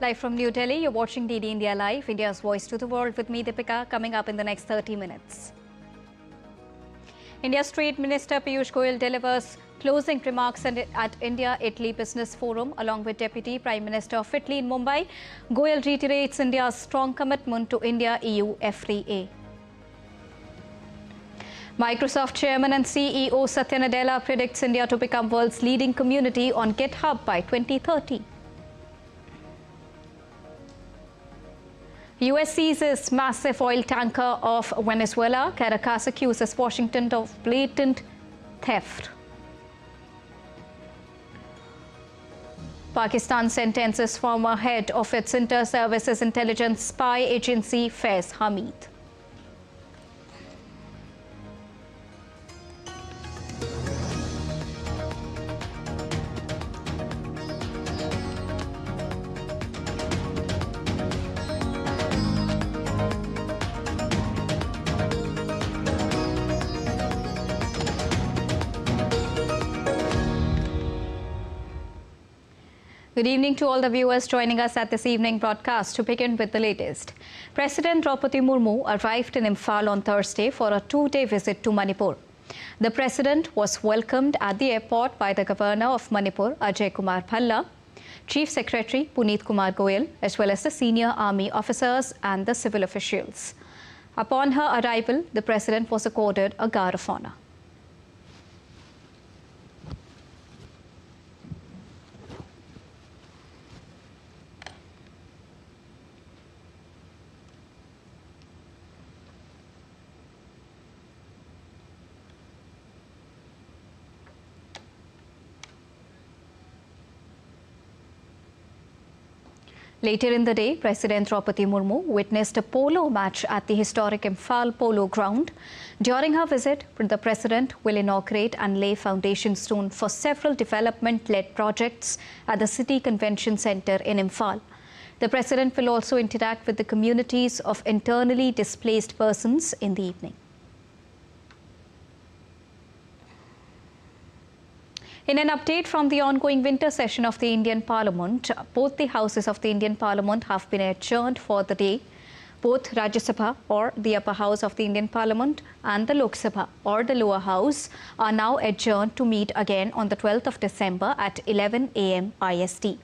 Live from New Delhi, you're watching DD India Live, India's voice to the world with me, Deepika, coming up in the next 30 minutes. India's Trade Minister Piyush Goyal delivers closing remarks at India-Italy Business Forum along with Deputy Prime Minister of Italy in Mumbai. Goyal reiterates India's strong commitment to India-EU FTA. Microsoft Chairman and CEO Satya Nadella predicts India to become world's leading community on GitHub by 2030. US seizes massive oil tanker off Venezuela. Caracas accuses Washington of blatant theft. Pakistan sentences former head of its inter-services intelligence spy agency Faiz Hameed. Good evening to all the viewers joining us at this evening broadcast. To begin with the latest, President Draupadi Murmu arrived in Imphal on Thursday for a two-day visit to Manipur. The President was welcomed at the airport by the Governor of Manipur, Ajay Kumar Bhalla, Chief Secretary Puneet Kumar Goyal, as well as the senior army officers and the civil officials. Upon her arrival, the President was accorded a guard of honor. Later in the day, President Draupadi Murmu witnessed a polo match at the historic Imphal Polo Ground. During her visit, the President will inaugurate and lay foundation stone for several development-led projects at the City Convention Centre in Imphal. The President will also interact with the communities of internally displaced persons in the evening. In an update from the ongoing winter session of the Indian Parliament, both the houses of the Indian Parliament have been adjourned for the day. Both Rajya Sabha, or the upper house of the Indian Parliament, and the Lok Sabha, or the lower house, are now adjourned to meet again on the 12th of December at 11 a.m. IST.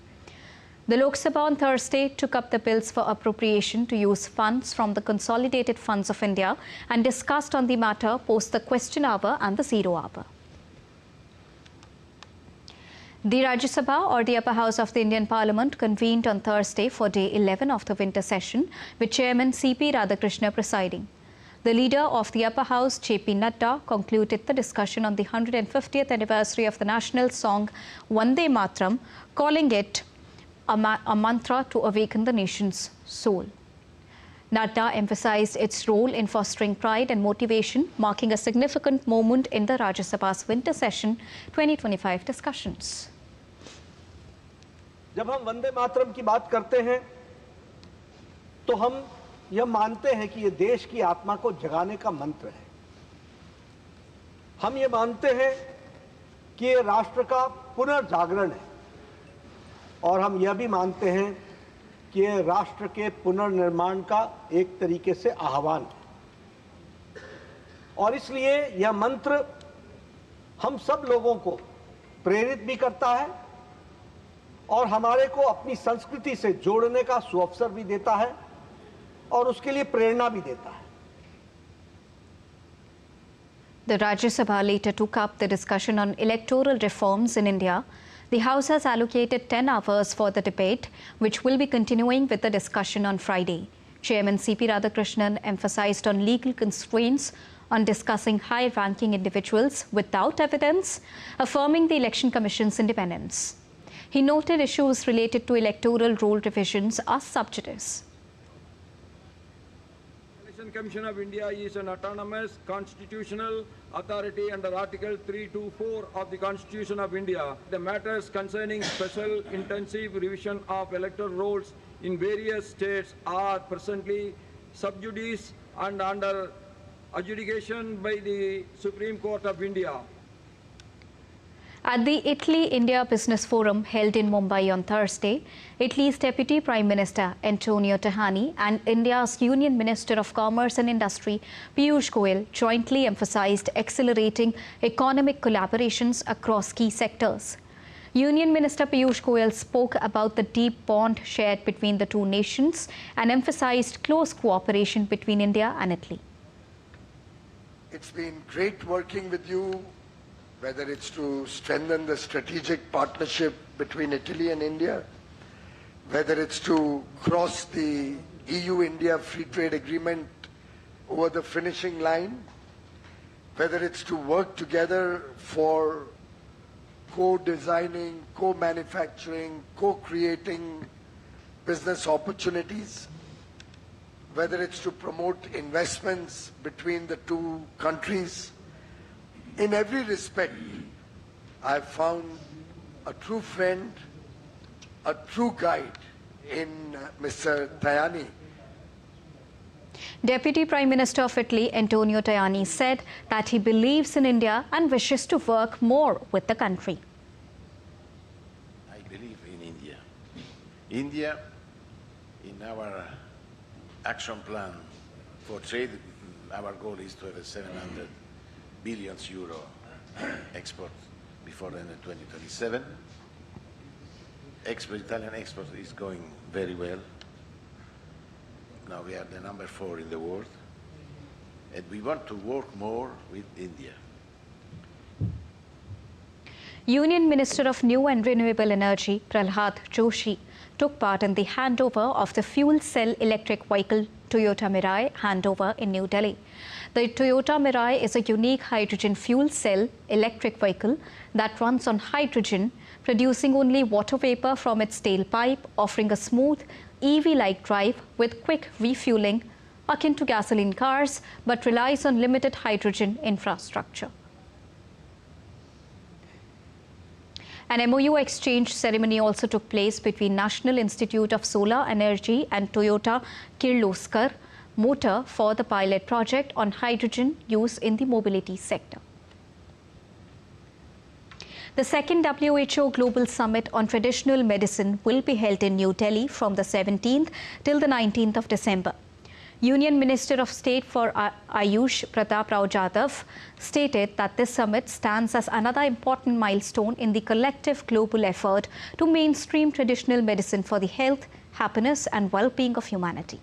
The Lok Sabha on Thursday took up the bills for appropriation to use funds from the Consolidated Funds of India and discussed on the matter post the question hour and the zero hour. The Rajya Sabha, or the upper house of the Indian Parliament, convened on Thursday for day 11 of the winter session, with Chairman C.P. Radhakrishna presiding. The leader of the upper house, J.P. Nadda, concluded the discussion on the 150th anniversary of the national song Vande Matram, calling it a mantra to awaken the nation's soul. Nadda emphasized its role in fostering pride and motivation, marking a significant moment in the Rajya Sabha's winter session 2025 discussions. जब हम वंदे मातरम की बात करते हैं तो हम यह मानते हैं कि यह देश की आत्मा को जगाने का मंत्र है। हम ये मानते हैं कि यह राष्ट्र का पुनर्जागरण है और हम यह भी मानते हैं कि यह राष्ट्र के पुनर्निर्माण का एक तरीके से आह्वान है। और इसलिए यह मंत्र हम सब लोगों को प्रेरित भी करता है और हमारे को अपनी संस्कृति से जोड़ने का सुअवसर भी देता है और उसके लिए प्रेरणा भी देता है। The Rajya Sabha later took up the discussion on electoral reforms in India. The House has allocated 10 hours for the debate, which will be continuing with the discussion on Friday. Chairman C.P. Radhakrishnan emphasized on legal constraints on discussing high-ranking individuals without evidence, affirming the Election Commission's independence. He noted issues related to electoral roll revisions are sub judice. Election Commission of India is an autonomous constitutional authority under Article 324 of the Constitution of India. The matters concerning special intensive revision of electoral rolls in various states are presently sub judice and under adjudication by the Supreme Court of India. At the Italy-India Business Forum held in Mumbai on Thursday, Italy's Deputy Prime Minister Antonio Tajani and India's Union Minister of Commerce and Industry Piyush Goyal jointly emphasized accelerating economic collaborations across key sectors. Union Minister Piyush Goyal spoke about the deep bond shared between the two nations and emphasized close cooperation between India and Italy. It's been great working with you, whether it's to strengthen the strategic partnership between Italy and India, whether it's to cross the EU-India Free Trade Agreement over the finishing line, whether it's to work together for co-designing, co-manufacturing, co-creating business opportunities, whether it's to promote investments between the two countries. In every respect, I've found a true friend, a true guide in Mr. Tajani. Deputy Prime Minister of Italy, Antonio Tajani, said that he believes in India and wishes to work more with the country. I believe in India. India, in our action plan for trade, our goal is to have a 700 billion euro export before the end of 2027. Italian export is going very well. Now we are the number 4 in the world, and we want to work more with India. Union Minister of New and Renewable Energy, Prasar Joshi, took part in the handover of the fuel cell electric vehicle Toyota Mirai handover in New Delhi. The Toyota Mirai is a unique hydrogen fuel cell electric vehicle that runs on hydrogen, producing only water vapor from its tailpipe, offering a smooth, EV-like drive with quick refueling, akin to gasoline cars, but relies on limited hydrogen infrastructure. An MOU exchange ceremony also took place between National Institute of Solar Energy and Toyota Kirloskar Motor for the pilot project on hydrogen use in the mobility sector. The second WHO Global Summit on Traditional Medicine will be held in New Delhi from the 17th till the 19th of December. Union Minister of State for Ayush Pratap Rao Jadhav stated that this summit stands as another important milestone in the collective global effort to mainstream traditional medicine for the health, happiness and well-being of humanity.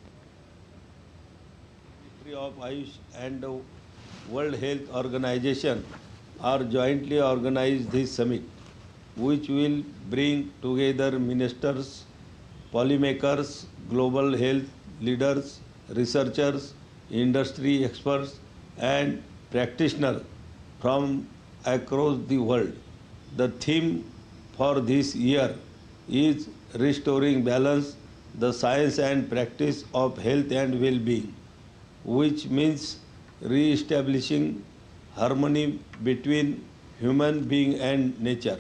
Of Ayush and the World Health Organization are jointly organized this summit, which will bring together ministers, policymakers, global health leaders, researchers, industry experts and practitioners from across the world. The theme for this year is Restoring Balance, the Science and Practice of Health and Well-being, which means re-establishing harmony between human being and nature.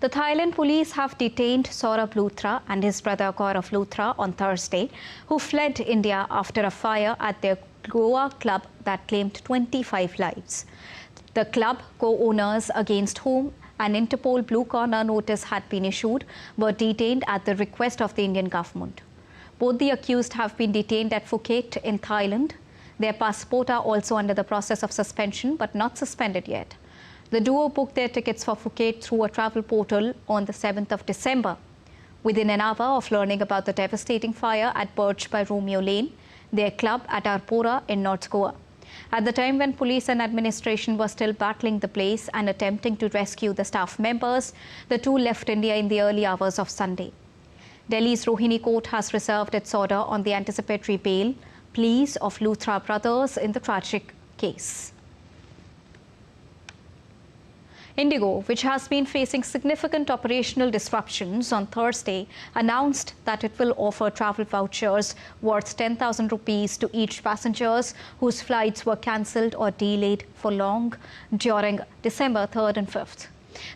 The Thailand police have detained Saurabh Luthra and his brother Gaurav Luthra on Thursday, who fled India after a fire at their Goa club that claimed 25 lives. The club co-owners, against whom an Interpol Blue Corner notice had been issued, were detained at the request of the Indian government. Both the accused have been detained at Phuket in Thailand. Their passports are also under the process of suspension, but not suspended yet. The duo booked their tickets for Phuket through a travel portal on the 7th of December. Within an hour of learning about the devastating fire at Birch by Romeo Lane, their club at Arpora in North Goa. At the time when police and administration were still battling the blaze and attempting to rescue the staff members, the two left India in the early hours of Sunday. Delhi's Rohini court has reserved its order on the anticipatory bail pleas of Luthra brothers in the tragic case. Indigo, which has been facing significant operational disruptions on Thursday, announced that it will offer travel vouchers worth 10,000 rupees to each passengers whose flights were cancelled or delayed for long during December 3rd and 5th.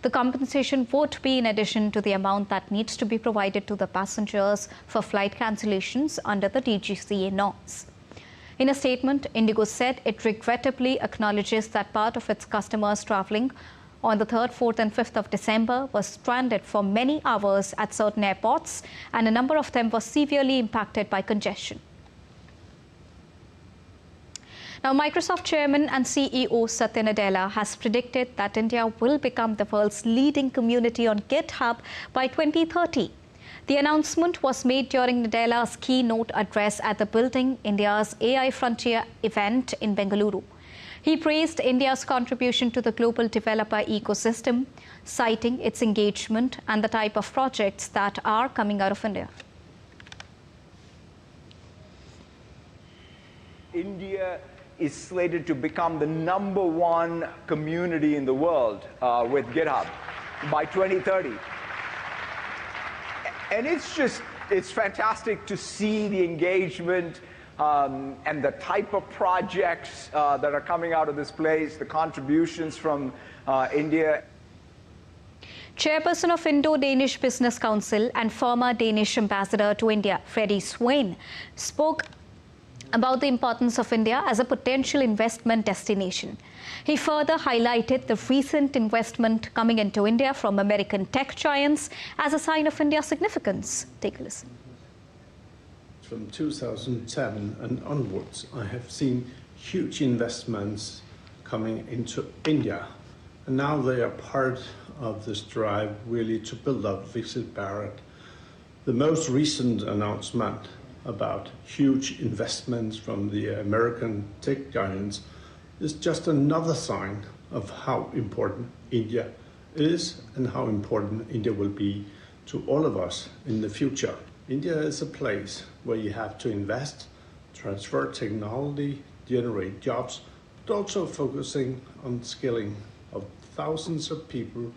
The compensation would be in addition to the amount that needs to be provided to the passengers for flight cancellations under the DGCA norms. In a statement, Indigo said it regrettably acknowledges that part of its customers travelling on the 3rd, 4th and 5th of December was stranded for many hours at certain airports, and a number of them were severely impacted by congestion. Now, Microsoft Chairman and CEO Satya Nadella has predicted that India will become the world's leading community on GitHub by 2030. The announcement was made during Nadella's keynote address at the Building India's AI Frontier event in Bengaluru. He praised India's contribution to the global developer ecosystem, citing its engagement and the type of projects that are coming out of India. India is slated to become the #1 community in the world with GitHub by 2030. And it's fantastic to see the engagement and the type of projects that are coming out of this place, the contributions from India. Chairperson of Indo-Danish Business Council and former Danish ambassador to India, Freddie Swain, spoke about the importance of India as a potential investment destination. He further highlighted the recent investment coming into India from American tech giants as a sign of India's significance. Take a listen. From 2007 and onwards, I have seen huge investments coming into India. And now they are part of this drive really to build up Viksit Bharat. The most recent announcement about huge investments from the American tech giants is just another sign of how important India is and how important India will be to all of us in the future. India is a place where you have to invest, transfer technology, generate jobs, but also focusing on skilling of thousands of people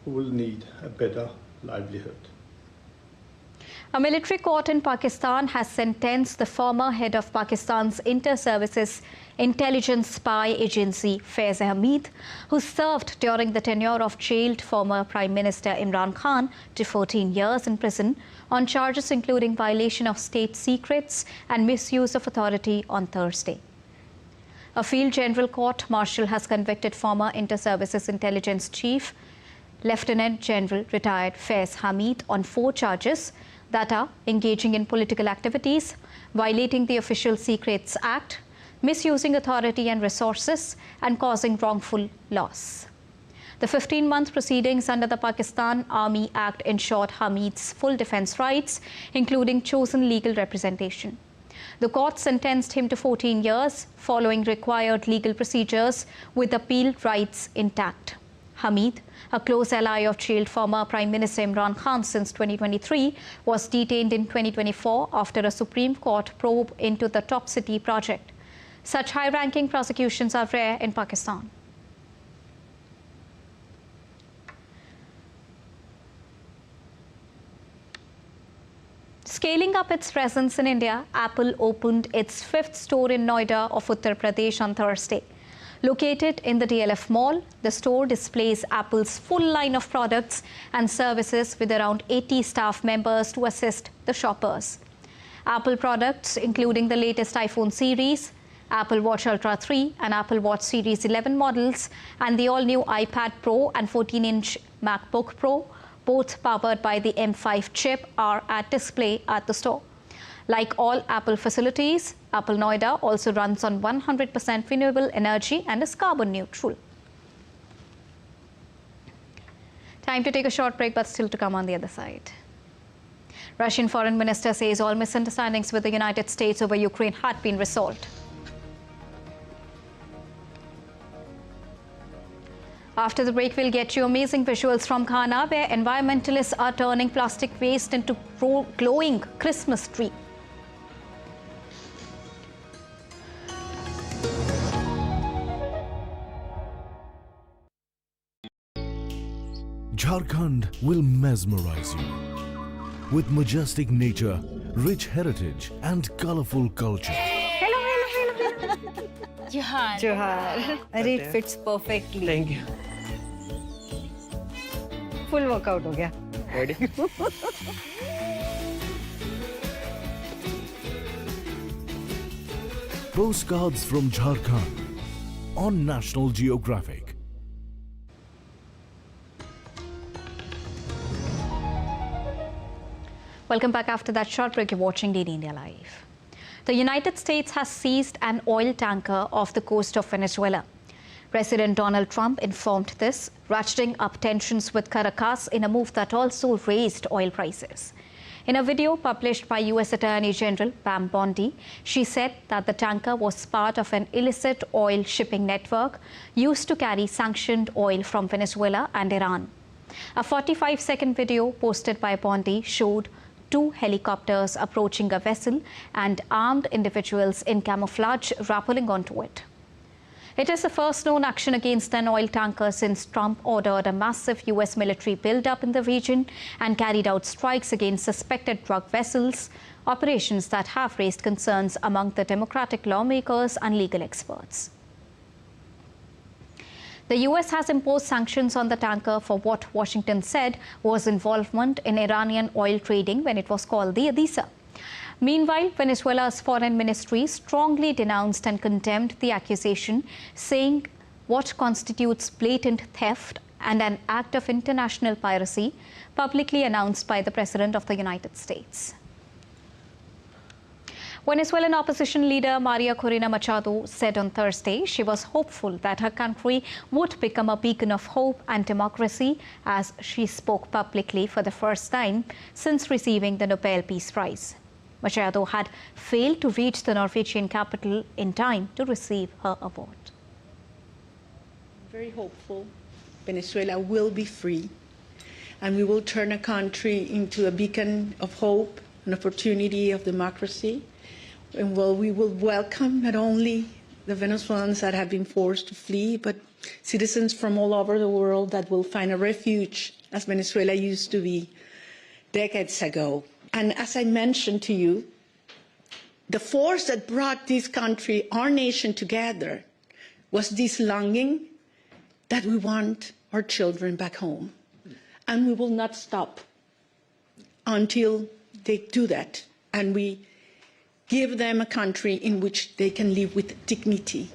who will need a better livelihood. A military court in Pakistan has sentenced the former head of Pakistan's inter-services intelligence spy agency, Faiz Hameed, who served during the tenure of jailed former Prime Minister Imran Khan, to 14 years in prison on charges including violation of state secrets and misuse of authority on Thursday. A field general court-martial has convicted former inter-services intelligence chief, Lieutenant General retired Faiz Hameed, on 4 charges that are engaging in political activities, violating the Official Secrets Act, misusing authority and resources, and causing wrongful loss. The 15-month proceedings under the Pakistan Army Act ensured Hameed's full defense rights, including chosen legal representation. The court sentenced him to 14 years following required legal procedures with appeal rights intact. Hameed, a close ally of jailed former Prime Minister Imran Khan since 2023, was detained in 2024 after a Supreme Court probe into the Top City project. Such high-ranking prosecutions are rare in Pakistan. Scaling up its presence in India, Apple opened its 5th store in Noida of Uttar Pradesh on Thursday. Located in the DLF Mall, the store displays Apple's full line of products and services with around 80 staff members to assist the shoppers. Apple products, including the latest iPhone series, Apple Watch Ultra 3 and Apple Watch Series 11 models, and the all-new iPad Pro and 14-inch MacBook Pro, both powered by the M5 chip, are at display at the store. Like all Apple facilities, Apple Noida also runs on 100% renewable energy and is carbon neutral. Time to take a short break, but still to come on the other side. Russian Foreign Minister says all misunderstandings with the United States over Ukraine had been resolved. After the break, we'll get you amazing visuals from Ghana, where environmentalists are turning plastic waste into glowing Christmas tree. Jharkhand will mesmerize you with majestic nature, rich heritage and colorful culture. Hello. Johar. It fits perfectly. Thank you. Full workout ho gaya. Ready? Postcards from Jharkhand on National Geographic. Welcome back after that short break. You're watching DD India Live. The United States has seized an oil tanker off the coast of Venezuela. President Donald Trump informed this, ratcheting up tensions with Caracas in a move that also raised oil prices. In a video published by U.S. Attorney General Pam Bondi, she said that the tanker was part of an illicit oil shipping network used to carry sanctioned oil from Venezuela and Iran. A 45-second video posted by Bondi showed 2 helicopters approaching a vessel and armed individuals in camouflage rappelling onto it. It is the first known action against an oil tanker since Trump ordered a massive U.S. military buildup in the region and carried out strikes against suspected drug vessels, operations that have raised concerns among the Democratic lawmakers and legal experts. The U.S. has imposed sanctions on the tanker for what Washington said was involvement in Iranian oil trading when it was called the Odessa. Meanwhile, Venezuela's foreign ministry strongly denounced and condemned the accusation, saying what constitutes blatant theft and an act of international piracy, publicly announced by the President of the United States. Venezuelan opposition leader Maria Corina Machado said on Thursday she was hopeful that her country would become a beacon of hope and democracy as she spoke publicly for the first time since receiving the Nobel Peace Prize. Machado had failed to reach the Norwegian capital in time to receive her award. Very hopeful Venezuela will be free and we will turn a country into a beacon of hope, an opportunity of democracy. And we will welcome not only the Venezuelans that have been forced to flee, but citizens from all over the world that will find a refuge, as Venezuela used to be decades ago. And as I mentioned to you, the force that brought this country, our nation, together was this longing that we want our children back home. And we will not stop until they do that. And we give them a country in which they can live with dignity,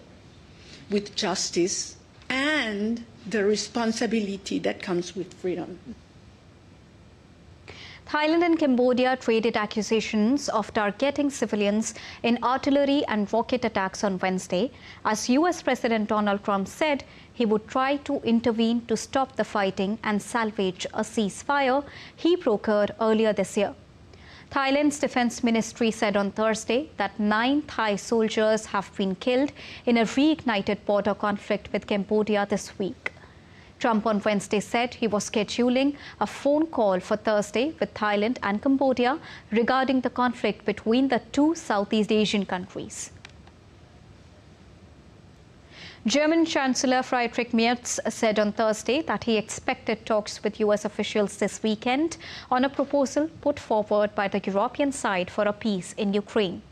with justice, and the responsibility that comes with freedom. Thailand and Cambodia traded accusations of targeting civilians in artillery and rocket attacks on Wednesday, as US President Donald Trump said he would try to intervene to stop the fighting and salvage a ceasefire he brokered earlier this year. Thailand's defense ministry said on Thursday that 9 Thai soldiers have been killed in a reignited border conflict with Cambodia this week. Trump on Wednesday said he was scheduling a phone call for Thursday with Thailand and Cambodia regarding the conflict between the 2 Southeast Asian countries. German Chancellor Friedrich Merz said on Thursday that he expected talks with US officials this weekend on a proposal put forward by the European side for a peace in Ukraine.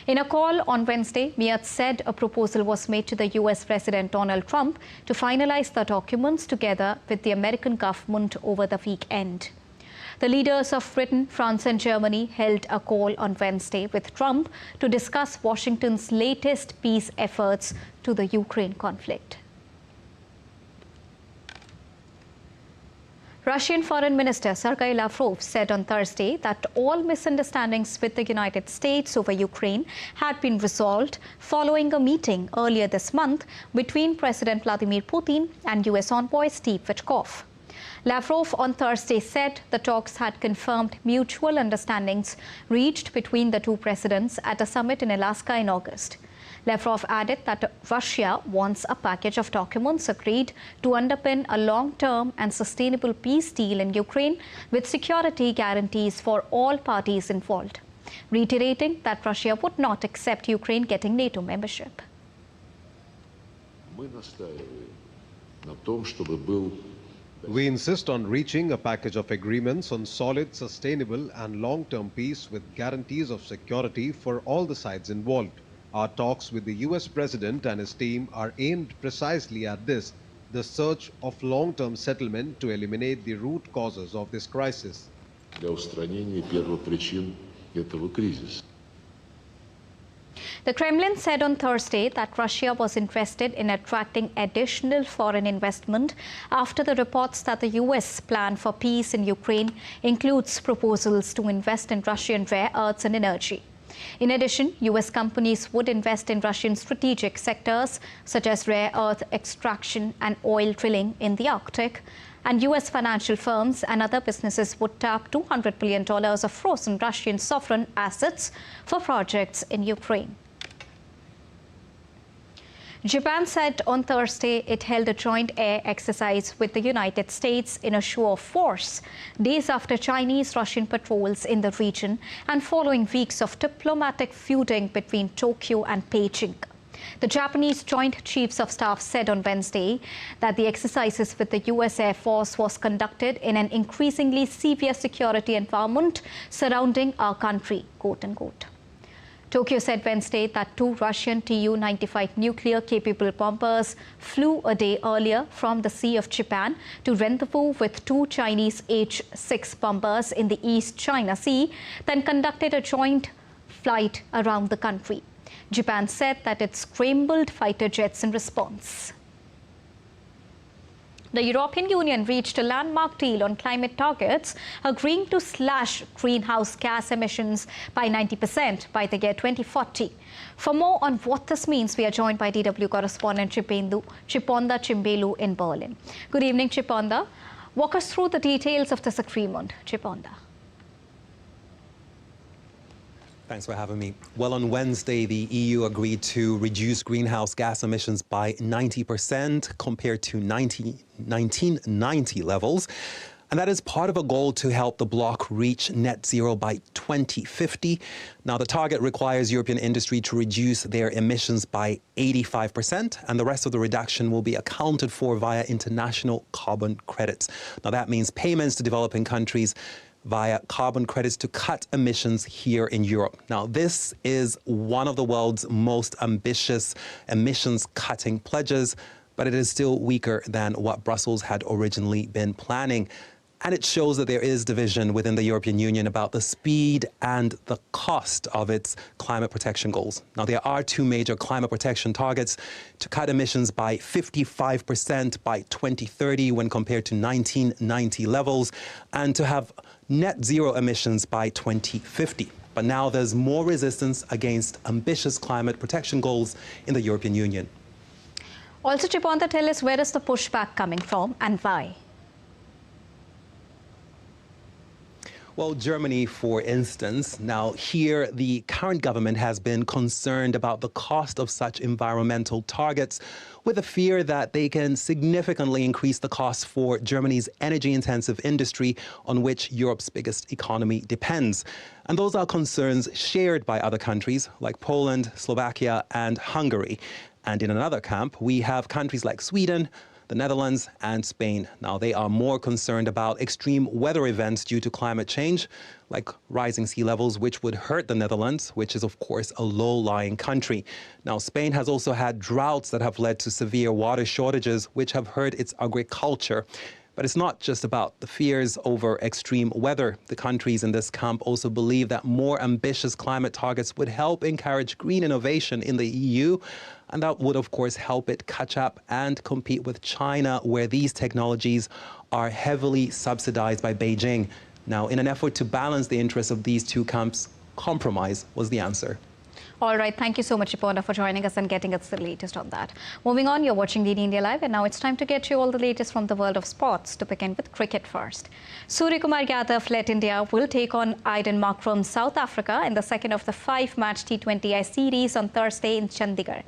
In a call on Wednesday, Merz said a proposal was made to the US President Donald Trump to finalize the documents together with the American government over the weekend. The leaders of Britain, France and Germany held a call on Wednesday with Trump to discuss Washington's latest peace efforts to the Ukraine conflict. Russian Foreign Minister Sergei Lavrov said on Thursday that all misunderstandings with the United States over Ukraine had been resolved following a meeting earlier this month between President Vladimir Putin and US envoy Steve Witkoff. Lavrov on Thursday said the talks had confirmed mutual understandings reached between the 2 presidents at a summit in Alaska in August. Lavrov added that Russia wants a package of documents agreed to underpin a long-term and sustainable peace deal in Ukraine with security guarantees for all parties involved, reiterating that Russia would not accept Ukraine getting NATO membership. We insist on reaching a package of agreements on solid, sustainable and long-term peace with guarantees of security for all the sides involved. Our talks with the US President and his team are aimed precisely at this, the search of long-term settlement to eliminate the root causes of this crisis. The Kremlin said on Thursday that Russia was interested in attracting additional foreign investment after the reports that the US plan for peace in Ukraine includes proposals to invest in Russian rare earths and energy. In addition, US companies would invest in Russian strategic sectors such as rare earth extraction and oil drilling in the Arctic. And US financial firms and other businesses would tap $200 billion of frozen Russian sovereign assets for projects in Ukraine. Japan said on Thursday it held a joint air exercise with the United States in a show of force, days after Chinese-Russian patrols in the region and following weeks of diplomatic feuding between Tokyo and Beijing. The Japanese Joint Chiefs of Staff said on Wednesday that the exercises with the US Air Force was conducted in an increasingly severe security environment surrounding our country, quote unquote. Tokyo said Wednesday that 2 Russian Tu-95 nuclear-capable bombers flew a day earlier from the Sea of Japan to rendezvous with 2 Chinese H-6 bombers in the East China Sea, then conducted a joint flight around the country. Japan said that it scrambled fighter jets in response. The European Union reached a landmark deal on climate targets, agreeing to slash greenhouse gas emissions by 90% by the year 2040. For more on what this means, we are joined by DW correspondent Chiponda Chimbelu in Berlin. Good evening, Chiponda. Walk us through the details of this agreement, Chiponda. Thanks for having me. Well, on Wednesday, the EU agreed to reduce greenhouse gas emissions by 90% compared to 1990 levels. And that is part of a goal to help the bloc reach net zero by 2050. Now, the target requires European industry to reduce their emissions by 85%, and the rest of the reduction will be accounted for via international carbon credits. Now, that means payments to developing countries via carbon credits to cut emissions here in Europe. Now, this is one of the world's most ambitious emissions-cutting pledges, but it is still weaker than what Brussels had originally been planning. And it shows that there is division within the European Union about the speed and the cost of its climate protection goals. Now, there are 2 major climate protection targets: to cut emissions by 55% by 2030 when compared to 1990 levels, and to have net zero emissions by 2050. But now there's more resistance against ambitious climate protection goals in the European Union. Also, Chiponda, tell us, where is the pushback coming from and why? Well, Germany, for instance, now here the current government has been concerned about the cost of such environmental targets, with a fear that they can significantly increase the cost for Germany's energy-intensive industry, on which Europe's biggest economy depends. And those are concerns shared by other countries like Poland, Slovakia, and Hungary. And in another camp, we have countries like Sweden, the Netherlands, and Spain. Now, they are more concerned about extreme weather events due to climate change, like rising sea levels, which would hurt the Netherlands, which is, of course, a low-lying country. Now, Spain has also had droughts that have led to severe water shortages, which have hurt its agriculture. But it's not just about the fears over extreme weather. The countries in this camp also believe that more ambitious climate targets would help encourage green innovation in the EU, and that would, of course, help it catch up and compete with China, where these technologies are heavily subsidized by Beijing. Now, in an effort to balance the interests of these 2 camps, compromise was the answer. All right. Thank you so much, Chiponda, for joining us and getting us the latest on that. Moving on, you're watching DD India Live, and now it's time to get you all the latest from the world of sports, to begin with cricket first. Suryakumar Yadav-led India will take on Aiden Markram's South Africa in the second of the 5-match T20I series on Thursday in Chandigarh.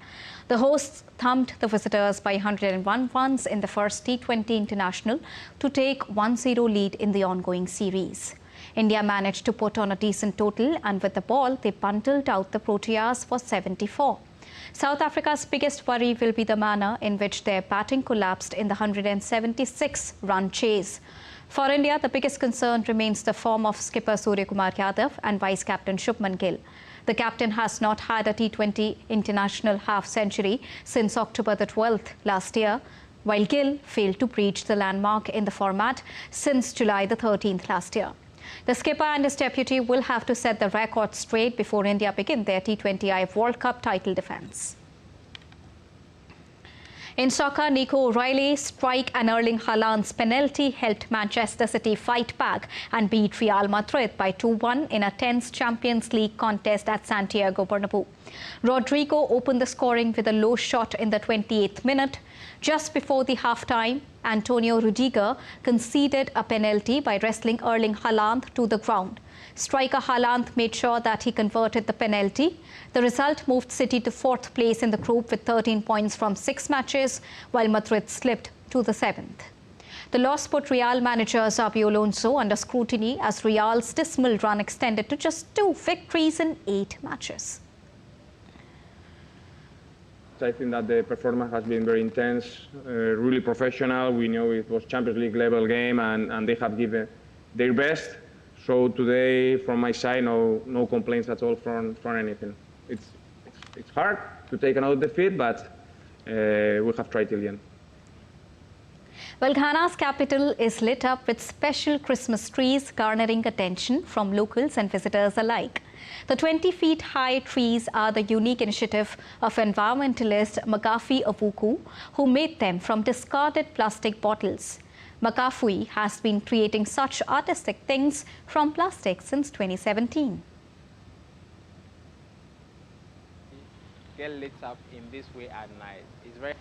The hosts thumped the visitors by 101 runs in the first T20 international to take 1-0 lead in the ongoing series. India managed to put on a decent total, and with the ball, they bundled out the Proteas for 74. South Africa's biggest worry will be the manner in which their batting collapsed in the 176-run chase. For India, the biggest concern remains the form of skipper Suryakumar Yadav and vice-captain Shubman Gill. The captain has not had a T20 international half-century since October the 12th last year, while Gill failed to breach the landmark in the format since July the 13th last year. The skipper and his deputy will have to set the record straight before India begin their T20I World Cup title defence. In soccer, Nico O'Reilly strike and Erling Haaland's penalty helped Manchester City fight back and beat Real Madrid by 2-1 in a tense Champions League contest at Santiago Bernabeu. Rodrigo opened the scoring with a low shot in the 28th minute. Just before the half-time, Antonio Rudiger conceded a penalty by wrestling Erling Haaland to the ground. Striker Haaland made sure that he converted the penalty. The result moved City to 4th place in the group with 13 points from 6 matches, while Madrid slipped to the 7th. The loss put Real manager Xabi Alonso under scrutiny as Real's dismal run extended to just 2 victories in 8 matches. I think that the performance has been very intense, really professional. We know it was Champions League level game and they have given their best. So today, from my side, no complaints at all from anything. It's hard to take another defeat, but we have tried till the end. Well, Ghana's capital is lit up with special Christmas trees, garnering attention from locals and visitors alike. The 20-feet-high trees are the unique initiative of environmentalist Magafi Avuku, who made them from discarded plastic bottles. Magafui has been creating such artistic things from plastic since 2017. Get lit up in this way at night. It's very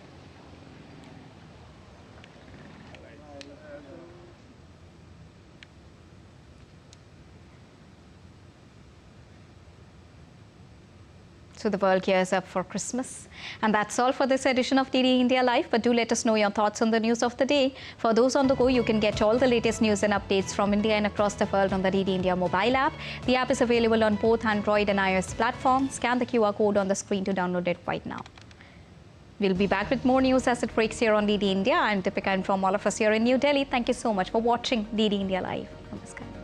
So the world gears up for Christmas. And that's all for this edition of DD India Live. But do let us know your thoughts on the news of the day. For those on the go, you can get all the latest news and updates from India and across the world on the DD India mobile app. The app is available on both Android and iOS platforms. Scan the QR code on the screen to download it right now. We'll be back with more news as it breaks here on DD India. I'm Deepika, and from all of us here in New Delhi, thank you so much for watching DD India Live. Namaskar.